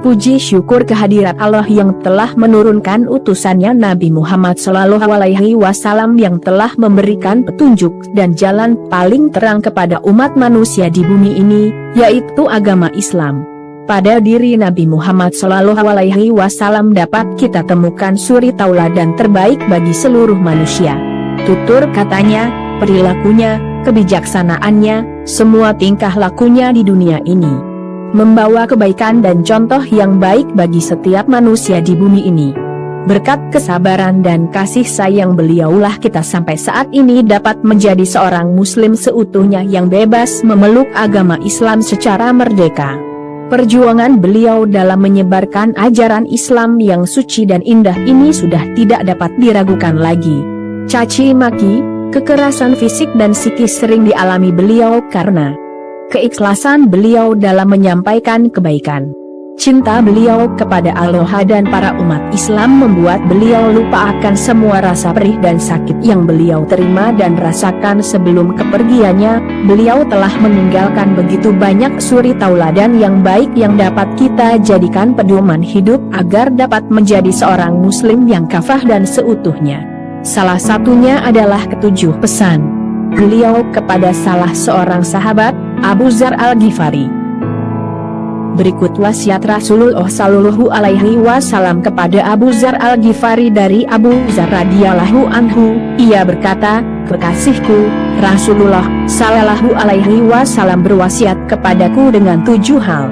Puji syukur kehadirat Allah yang telah menurunkan utusannya Nabi Muhammad SAW yang telah memberikan petunjuk dan jalan paling terang kepada umat manusia di bumi ini, yaitu agama Islam. Pada diri Nabi Muhammad SAW dapat kita temukan suri tauladan terbaik bagi seluruh manusia. Tutur katanya, perilakunya, kebijaksanaannya, semua tingkah lakunya di dunia ini membawa kebaikan dan contoh yang baik bagi setiap manusia di bumi ini. Berkat kesabaran dan kasih sayang beliaulah kita sampai saat ini dapat menjadi seorang muslim seutuhnya yang bebas memeluk agama Islam secara merdeka. Perjuangan beliau dalam menyebarkan ajaran Islam yang suci dan indah ini sudah tidak dapat diragukan lagi. Caci maki, kekerasan fisik dan psikis sering dialami beliau karena keikhlasan beliau dalam menyampaikan kebaikan. Cinta beliau kepada Allah dan para umat Islam membuat beliau lupa akan semua rasa perih dan sakit yang beliau terima dan rasakan sebelum kepergiannya. Beliau telah meninggalkan begitu banyak suri tauladan yang baik yang dapat kita jadikan pedoman hidup agar dapat menjadi seorang muslim yang kafah dan seutuhnya. Salah satunya adalah ketujuh pesan beliau kepada salah seorang sahabat, Abu Dzar Al-Ghifari. Berikut wasiat Rasulullah SAW kepada Abu Dzar Al-Ghifari dari Abu Dzar radhiyallahu anhu. Ia berkata, "Kekasihku, Rasulullah SAW berwasiat kepadaku dengan 7 hal.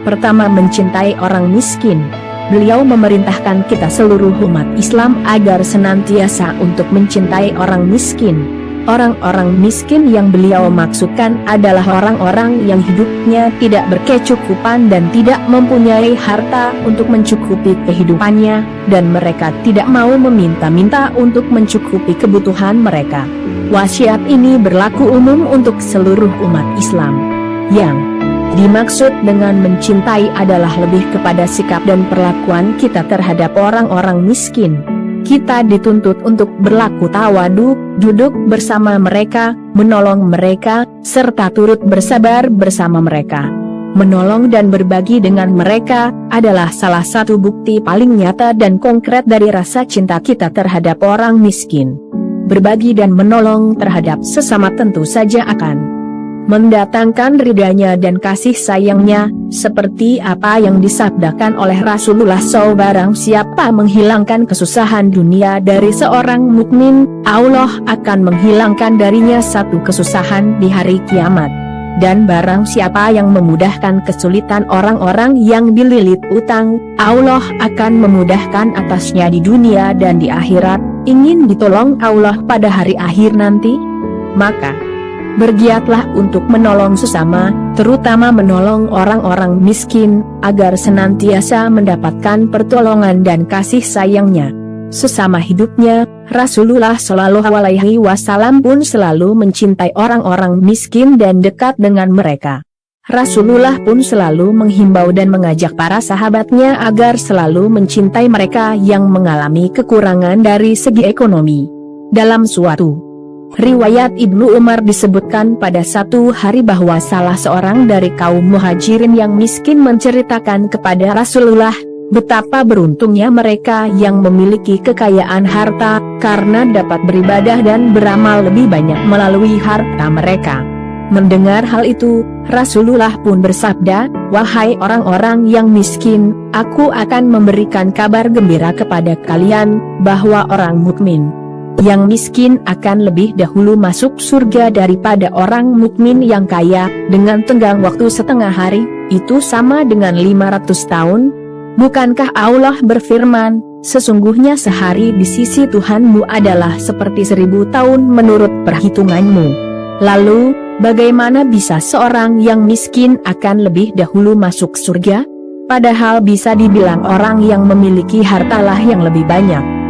Pertama, mencintai orang miskin. Beliau memerintahkan kita seluruh umat Islam agar senantiasa untuk mencintai orang miskin. Orang-orang miskin yang beliau maksudkan adalah orang-orang yang hidupnya tidak berkecukupan dan tidak mempunyai harta untuk mencukupi kehidupannya, dan mereka tidak mau meminta-minta untuk mencukupi kebutuhan mereka. Wasiat ini berlaku umum untuk seluruh umat Islam. Yang dimaksud dengan mencintai adalah lebih kepada sikap dan perlakuan kita terhadap orang-orang miskin. Kita dituntut untuk berlaku tawadu, duduk bersama mereka, menolong mereka, serta turut bersabar bersama mereka. Menolong dan berbagi dengan mereka adalah salah satu bukti paling nyata dan konkret dari rasa cinta kita terhadap orang miskin. Berbagi dan menolong terhadap sesama tentu saja akan mendatangkan ridhanya dan kasih sayangnya, seperti apa yang disabdakan oleh Rasulullah SAW. Barang siapa menghilangkan kesusahan dunia dari seorang mukmin, Allah akan menghilangkan darinya satu kesusahan di hari kiamat. Dan barang siapa yang memudahkan kesulitan orang-orang yang dililit utang, Allah akan memudahkan atasnya di dunia dan di akhirat. Ingin ditolong Allah pada hari akhir nanti? Maka bergiatlah untuk menolong sesama, terutama menolong orang-orang miskin, agar senantiasa mendapatkan pertolongan dan kasih sayangnya. Sesama hidupnya, Rasulullah SAW pun selalu mencintai orang-orang miskin dan dekat dengan mereka. Rasulullah pun selalu menghimbau dan mengajak para sahabatnya agar selalu mencintai mereka yang mengalami kekurangan dari segi ekonomi. Dalam suatu riwayat Ibnu Umar disebutkan pada satu hari bahwa salah seorang dari kaum muhajirin yang miskin menceritakan kepada Rasulullah betapa beruntungnya mereka yang memiliki kekayaan harta, karena dapat beribadah dan beramal lebih banyak melalui harta mereka. Mendengar hal itu, Rasulullah pun bersabda, "Wahai orang-orang yang miskin, aku akan memberikan kabar gembira kepada kalian, bahwa orang mukmin yang miskin akan lebih dahulu masuk surga daripada orang mukmin yang kaya. Dengan tenggang waktu setengah hari, itu sama dengan 500 tahun. Bukankah Allah berfirman, sesungguhnya sehari di sisi Tuhanmu adalah seperti 1000 tahun menurut perhitunganmu. Lalu, bagaimana bisa seorang yang miskin akan lebih dahulu masuk surga? Padahal bisa dibilang orang yang memiliki hartalah yang lebih banyak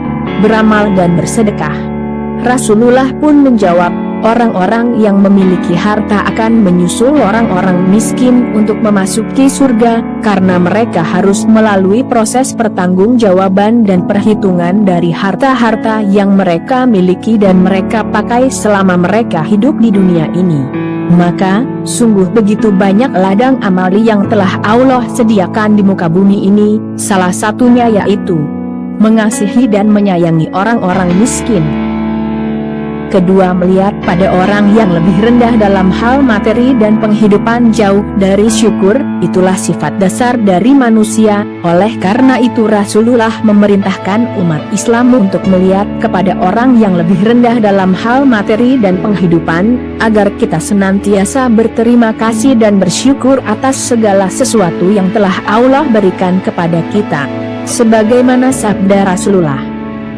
beramal dan bersedekah." Rasulullah pun menjawab, orang-orang yang memiliki harta akan menyusul orang-orang miskin untuk memasuki surga, karena mereka harus melalui proses pertanggungjawaban dan perhitungan dari harta-harta yang mereka miliki dan mereka pakai selama mereka hidup di dunia ini. Maka, sungguh begitu banyak ladang amali yang telah Allah sediakan di muka bumi ini, salah satunya yaitu mengasihi dan menyayangi orang-orang miskin. Kedua, melihat pada orang yang lebih rendah dalam hal materi dan penghidupan jauh dari syukur, itulah sifat dasar dari manusia. Oleh karena itu Rasulullah memerintahkan umat Islam untuk melihat kepada orang yang lebih rendah dalam hal materi dan penghidupan, agar kita senantiasa berterima kasih dan bersyukur atas segala sesuatu yang telah Allah berikan kepada kita. Sebagaimana sabda Rasulullah,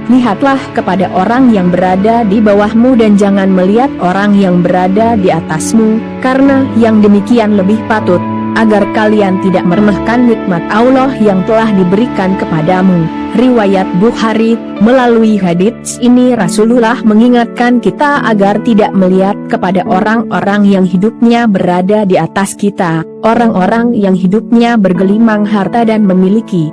lihatlah kepada orang yang berada di bawahmu dan jangan melihat orang yang berada di atasmu, karena yang demikian lebih patut, agar kalian tidak meremehkan nikmat Allah yang telah diberikan kepadamu. Riwayat Bukhari. Melalui hadits ini Rasulullah mengingatkan kita agar tidak melihat kepada orang-orang yang hidupnya berada di atas kita, orang-orang yang hidupnya bergelimang harta dan memiliki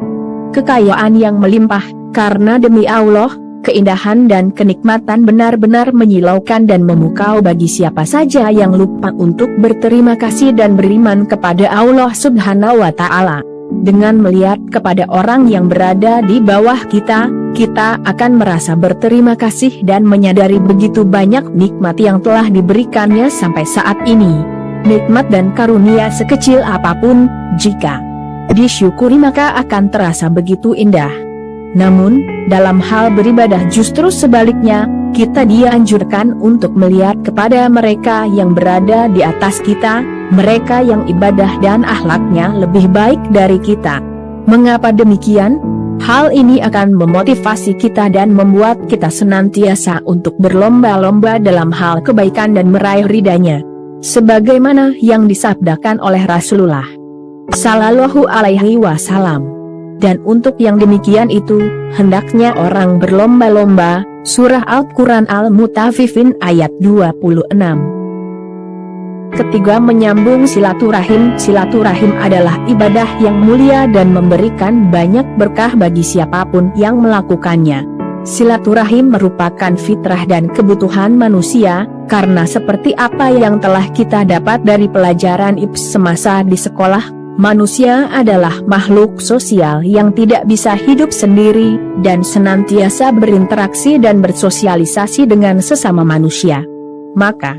kekayaan yang melimpah, karena demi Allah, keindahan dan kenikmatan benar-benar menyilaukan dan memukau bagi siapa saja yang lupa untuk berterima kasih dan beriman kepada Allah Subhanahu wa Ta'ala. Dengan melihat kepada orang yang berada di bawah kita, kita akan merasa berterima kasih dan menyadari begitu banyak nikmat yang telah diberikannya sampai saat ini. Nikmat dan karunia sekecil apapun, jika disyukuri maka akan terasa begitu indah. Namun, dalam hal beribadah justru sebaliknya, kita dianjurkan untuk melihat kepada mereka yang berada di atas kita, mereka yang ibadah dan akhlaknya lebih baik dari kita. Mengapa demikian? Hal ini akan memotivasi kita dan membuat kita senantiasa untuk berlomba-lomba dalam hal kebaikan dan meraih ridanya. Sebagaimana yang disabdakan oleh Rasulullah Sallallahu Alaihi Wasallam. Dan untuk yang demikian itu, hendaknya orang berlomba-lomba. Surah Al-Quran Al-Mutaffifin ayat 26. Ketiga, menyambung silaturahim. Silaturahim adalah ibadah yang mulia dan memberikan banyak berkah bagi siapapun yang melakukannya. Silaturahim merupakan fitrah dan kebutuhan manusia, karena seperti apa yang telah kita dapat dari pelajaran IPS semasa di sekolah, manusia adalah makhluk sosial yang tidak bisa hidup sendiri, dan senantiasa berinteraksi dan bersosialisasi dengan sesama manusia. Maka,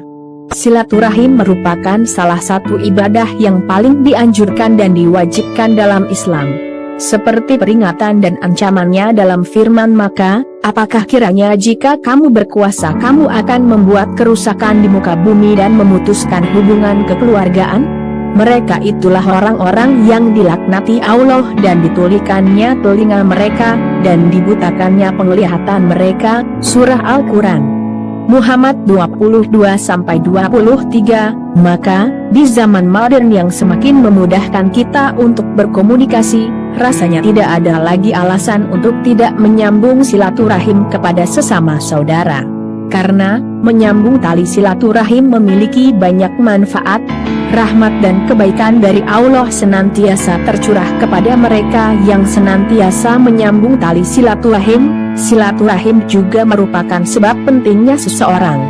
silaturahim merupakan salah satu ibadah yang paling dianjurkan dan diwajibkan dalam Islam. Seperti peringatan dan ancamannya dalam firman, maka, apakah kiranya jika kamu berkuasa kamu akan membuat kerusakan di muka bumi dan memutuskan hubungan kekeluargaan? Mereka itulah orang-orang yang dilaknati Allah dan ditulikannya telinga mereka, dan dibutakannya penglihatan mereka. Surah Al-Quran Muhammad 22-23. Maka, di zaman modern yang semakin memudahkan kita untuk berkomunikasi, rasanya tidak ada lagi alasan untuk tidak menyambung silaturahim kepada sesama saudara. Karena, menyambung tali silaturahim memiliki banyak manfaat, rahmat dan kebaikan dari Allah senantiasa tercurah kepada mereka yang senantiasa menyambung tali silaturahim. Silaturahim juga merupakan sebab pentingnya seseorang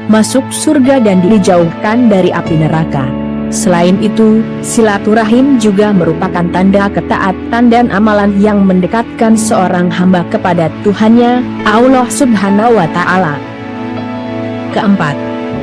masuk surga dan dijauhkan dari api neraka. Selain itu, silaturahim juga merupakan tanda ketaatan dan amalan yang mendekatkan seorang hamba kepada Tuhannya, Allah Subhanahu wa Ta'ala. Keempat,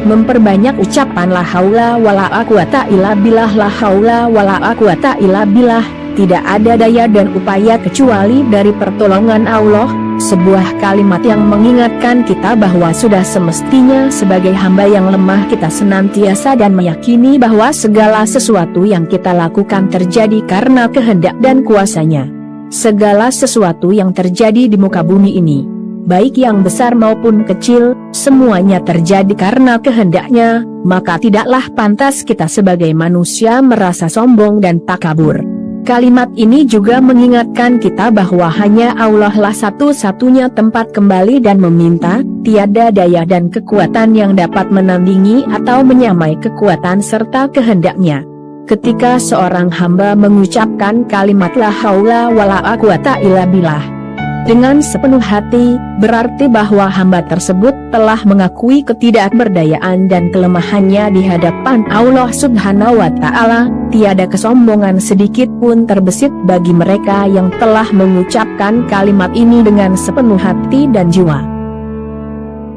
memperbanyak ucapan la haula wala quwata illa billah. La haula wala quwata illa billah, tidak ada daya dan upaya kecuali dari pertolongan Allah. Sebuah kalimat yang mengingatkan kita bahwa sudah semestinya sebagai hamba yang lemah kita senantiasa dan meyakini bahwa segala sesuatu yang kita lakukan terjadi karena kehendak dan kuasanya. Segala sesuatu yang terjadi di muka bumi ini, baik yang besar maupun kecil, semuanya terjadi karena kehendaknya, maka tidaklah pantas kita sebagai manusia merasa sombong dan takabur. Kalimat ini juga mengingatkan kita bahwa hanya Allah lah satu-satunya tempat kembali dan meminta, tiada daya dan kekuatan yang dapat menandingi atau menyamai kekuatan serta kehendaknya. Ketika seorang hamba mengucapkan kalimat la haula wala quwata illa billah, dengan sepenuh hati, berarti bahwa hamba tersebut telah mengakui ketidakberdayaan dan kelemahannya di hadapan Allah Subhanahu wa Ta'ala. Tiada kesombongan sedikit pun terbesit bagi mereka yang telah mengucapkan kalimat ini dengan sepenuh hati dan jiwa.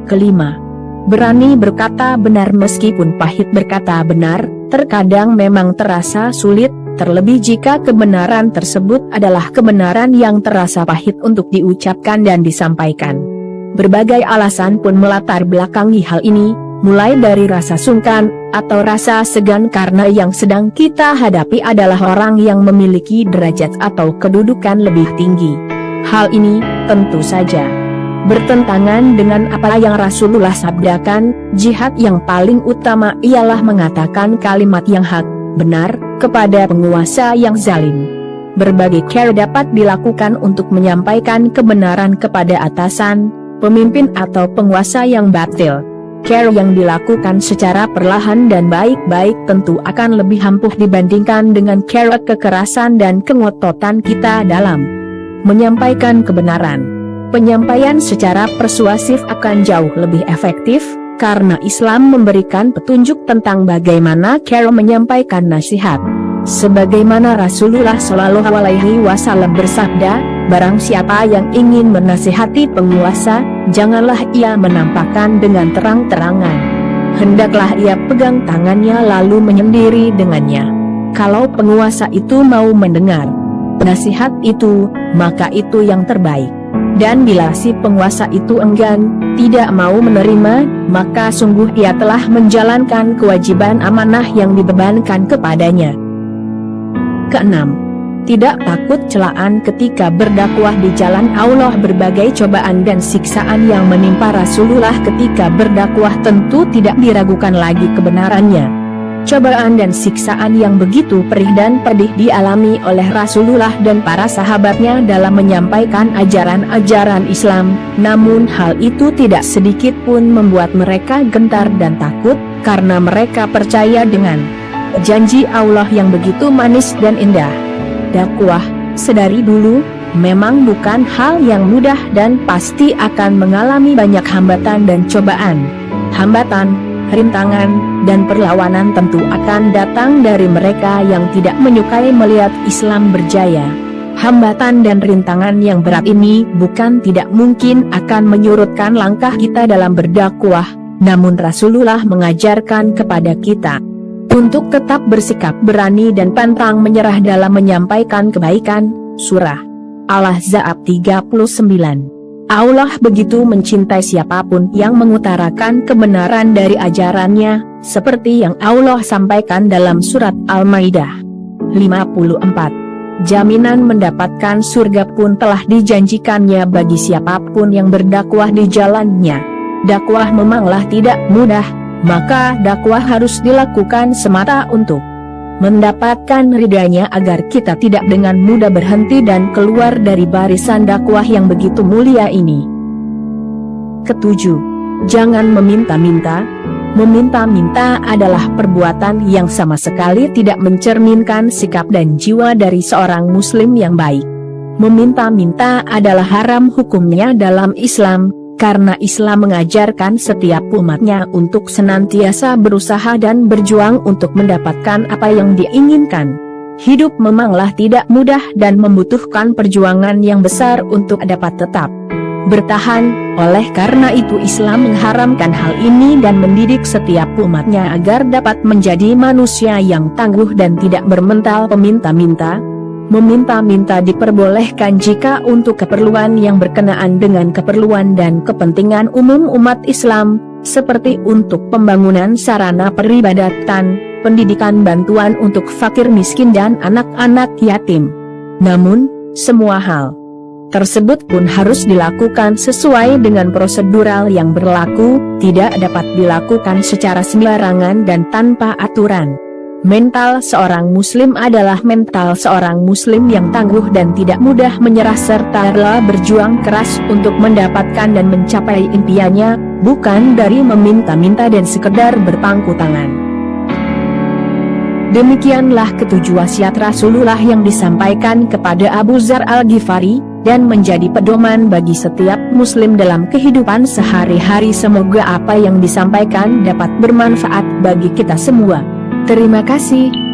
Kelima, berani berkata benar meskipun pahit. Berkata benar terkadang memang terasa sulit, terlebih jika kebenaran tersebut adalah kebenaran yang terasa pahit untuk diucapkan dan disampaikan. Berbagai alasan pun melatar belakangi hal ini, mulai dari rasa sungkan atau rasa segan karena yang sedang kita hadapi adalah orang yang memiliki derajat atau kedudukan lebih tinggi. Hal ini tentu saja bertentangan dengan apa yang Rasulullah sabdakan. Jihad yang paling utama ialah mengatakan kalimat yang hak, benar, kepada penguasa yang zalim. Berbagai cara dapat dilakukan untuk menyampaikan kebenaran kepada atasan, pemimpin atau penguasa yang batil. Cara yang dilakukan secara perlahan dan baik-baik tentu akan lebih ampuh dibandingkan dengan cara kekerasan dan kengototan kita dalam menyampaikan kebenaran. Penyampaian secara persuasif akan jauh lebih efektif, karena Islam memberikan petunjuk tentang bagaimana cara menyampaikan nasihat. Sebagaimana Rasulullah Shallallahu Alaihi Wasallam bersabda, barang siapa yang ingin menasihati penguasa, janganlah ia menampakkan dengan terang-terangan. Hendaklah ia pegang tangannya lalu menyendiri dengannya. Kalau penguasa itu mau mendengar nasihat itu, maka itu yang terbaik. Dan bila si penguasa itu enggan, tidak mau menerima, maka sungguh ia telah menjalankan kewajiban amanah yang dibebankan kepadanya. Keenam, tidak takut celaan ketika berdakwah di jalan Allah. Berbagai cobaan dan siksaan yang menimpa Rasulullah ketika berdakwah tentu tidak diragukan lagi kebenarannya. Cobaan dan siksaan yang begitu perih dan pedih dialami oleh Rasulullah dan para sahabatnya dalam menyampaikan ajaran-ajaran Islam, namun hal itu tidak sedikit pun membuat mereka gentar dan takut, karena mereka percaya dengan janji Allah yang begitu manis dan indah. Dakwah, sedari dulu, memang bukan hal yang mudah dan pasti akan mengalami banyak hambatan dan cobaan. Hambatan, rintangan, dan perlawanan tentu akan datang dari mereka yang tidak menyukai melihat Islam berjaya. Hambatan dan rintangan yang berat ini bukan tidak mungkin akan menyurutkan langkah kita dalam berdakwah, namun Rasulullah mengajarkan kepada kita untuk tetap bersikap berani dan pantang menyerah dalam menyampaikan kebaikan. Surah Al-Ahzab 39. Allah begitu mencintai siapapun yang mengutarakan kebenaran dari ajarannya, seperti yang Allah sampaikan dalam surat Al-Maidah 54. Jaminan mendapatkan surga pun telah dijanjikannya bagi siapapun yang berdakwah di jalannya. Dakwah memanglah tidak mudah, maka dakwah harus dilakukan semata untuk mendapatkan ridhanya agar kita tidak dengan mudah berhenti dan keluar dari barisan dakwah yang begitu mulia ini. Ketujuh, jangan meminta-minta. Meminta-minta adalah perbuatan yang sama sekali tidak mencerminkan sikap dan jiwa dari seorang muslim yang baik. Meminta-minta adalah haram hukumnya dalam Islam, karena Islam mengajarkan setiap umatnya untuk senantiasa berusaha dan berjuang untuk mendapatkan apa yang diinginkan. Hidup memanglah tidak mudah dan membutuhkan perjuangan yang besar untuk dapat tetap bertahan. Oleh karena itu Islam mengharamkan hal ini dan mendidik setiap umatnya agar dapat menjadi manusia yang tangguh dan tidak bermental peminta-minta. Meminta-minta diperbolehkan jika untuk keperluan yang berkenaan dengan keperluan dan kepentingan umum umat Islam, seperti untuk pembangunan sarana peribadatan, pendidikan, bantuan untuk fakir miskin dan anak-anak yatim. Namun, semua hal tersebut pun harus dilakukan sesuai dengan prosedural yang berlaku, tidak dapat dilakukan secara sembarangan dan tanpa aturan. Mental seorang muslim adalah mental seorang muslim yang tangguh dan tidak mudah menyerah serta rela berjuang keras untuk mendapatkan dan mencapai impiannya, bukan dari meminta-minta dan sekedar berpangku tangan. Demikianlah ketujuh wasiat Rasulullah yang disampaikan kepada Abu Dzar Al-Ghifari, dan menjadi pedoman bagi setiap muslim dalam kehidupan sehari-hari. Semoga apa yang disampaikan dapat bermanfaat bagi kita semua. Terima kasih.